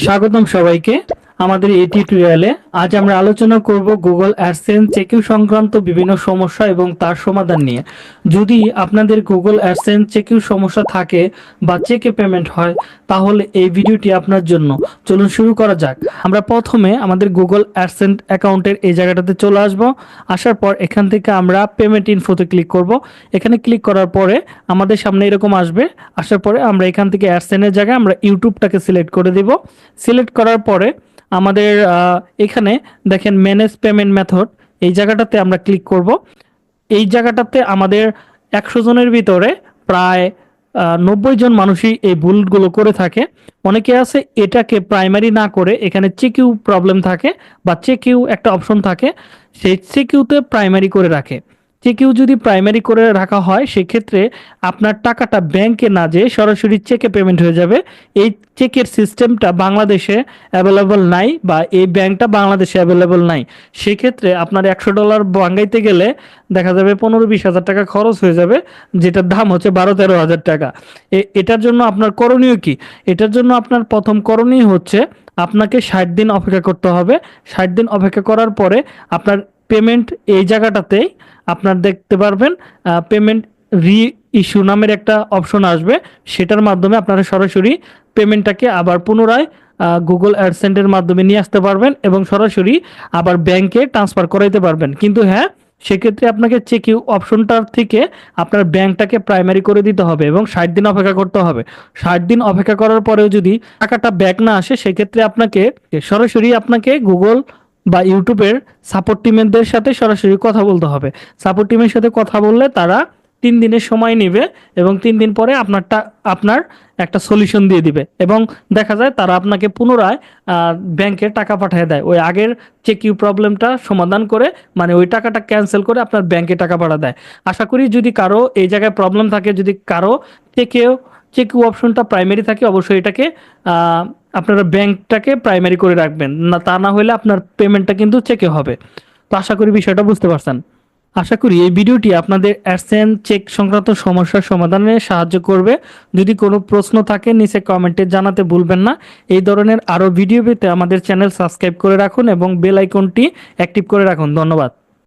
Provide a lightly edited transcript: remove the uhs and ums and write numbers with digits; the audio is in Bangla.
স্বাগতম সবাইকে আমাদের এই টিউটোরিয়ালে। আজ আমরা আলোচনা করব গুগল অ্যাডসেন্স চেকিং সংক্রান্ত বিভিন্ন সমস্যা এবং তার সমাধান নিয়ে। যদি আপনাদের গুগল অ্যাডসেন্স চেকিং সমস্যা থাকে বা চেকে পেমেন্ট হয় তাহলে এই ভিডিওটি আপনার জন্য। চলুন শুরু করা যাক। আমরা প্রথমে আমাদের গুগল অ্যাডসেন্স অ্যাকাউন্টের এই জায়গাটাতে চলে আসব। আসার পর এখান থেকে আমরা পেমেন্ট ইনফোতে ক্লিক করব। এখানে ক্লিক করার পরে আমাদের সামনে এরকম আসবে। আসার পরে আমরা এখান থেকে অ্যাডসেন্সের জায়গায় আমরা ইউটিউবটাকে সিলেক্ট করে দেব। সিলেক্ট করার পরে আমাদের এখানে দেখেন ম্যানেজ পেমেন্ট মেথড, এই জায়গাটাতে আমরা ক্লিক করব। এই জায়গাটাতে আমাদের 100 জনের ভিতরে প্রায় 90 জন মানুষই এই ভুলগুলো করে থাকে। অনেকে আছে এটাকে প্রাইমারি না করে এখানে চেকিউ প্রবলেম থাকে বা চেকিউ একটা অপশন থাকে, সেই চেকিউতে প্রাইমারি করে রাখে। চেকিউ যদি প্রাইমারি করে রাখা হয় সেক্ষেত্রে আপনার টাকাটা ব্যাংকে না যেয়ে সরাসরি চেকে পেমেন্ট হয়ে যাবে। এই চেকের সিস্টেমটা বাংলাদেশে অ্যাভেলেবল নাই বা এই ব্যাংকটা বাংলাদেশে অ্যাভেলেবল নাই। সেক্ষেত্রে আপনার $100 বাঙ্গাইতে গেলে দেখা যাবে 15-20 হাজার টাকা খরচ হয়ে যাবে, যেটার দাম হচ্ছে 12-13 হাজার টাকা। এটার জন্য আপনার করণীয় কি? এটার জন্য আপনার প্রথম করণীয় হচ্ছে আপনাকে 60 দিন অপেক্ষা করতে হবে। 60 দিন অপেক্ষা করার পরে আপনার পেমেন্ট এই জায়গাটাতেই আপনার দেখতে পারবেন পেমেন্ট রি ইস্যু নামের একটা অপশন আসবে। সেটার মাধ্যমে আপনারা সরাসরি পেমেন্টটাকে আবার পুনরায় গুগল অ্যাডসেন্সের মাধ্যমে নিয়ে আসতে পারবেন এবং সরাসরি আবার ব্যাংকে ট্রান্সফার করাইতে পারবেন। কিন্তু হ্যাঁ, সেক্ষেত্রে আপনাকে চেকিউ অপশনটার থেকে আপনার ব্যাংকটাকে প্রাইমারি করে দিতে হবে এবং 60 দিন অপেক্ষা করতে হবে। 60 দিন অপেক্ষা করার পরেও যদি টাকাটা ব্যাক না আসে সেক্ষেত্রে আপনাকে গুগল বা ইউটিউবের সাপোর্ট টিমের সাথে সরাসরি কথা বলতে হবে। সাপোর্ট টিমের সাথে কথা বললে তারা 3 দিনের সময় নেবে এবং 3 দিন পরে আপনার একটা সলিউশন দিয়ে দিবে এবং দেখা যায় তারা আপনাকে পুনরায় ব্যাংকে টাকা পাঠিয়ে দেয়। ওই আগের চেকিউ প্রবলেমটা সমাধান করে, মানে ওই টাকাটা ক্যান্সেল করে আপনার ব্যাংকে টাকা পাঠা দেয়। আশা করি যদি কারো এই জায়গায় প্রবলেম থাকে, যদি কারো চেকিউ অপশনটা প্রাইমারি থাকে, অবশ্যই এটাকে আপনারা ব্যাংকটাকে প্রাইমারি করে রাখবেন, না তা না হলে আপনার পেমেন্টটা কিন্তু চেকে হবে। তো আশা করি বিষয়টা বুঝতে পারছেন। আশা করি এই ভিডিওটি আপনাদের অ্যাডসেন্স চেক সংক্রান্ত সমস্যার সমাধানে সাহায্য করবে। যদি কোনো প্রশ্ন থাকে নিচে কমেন্টে জানাতে ভুলবেন না। এই ধরনের আরও ভিডিও পেতে আমাদের চ্যানেল সাবস্ক্রাইব করে রাখুন এবং বেল আইকনটি অ্যাক্টিভ করে রাখুন। ধন্যবাদ।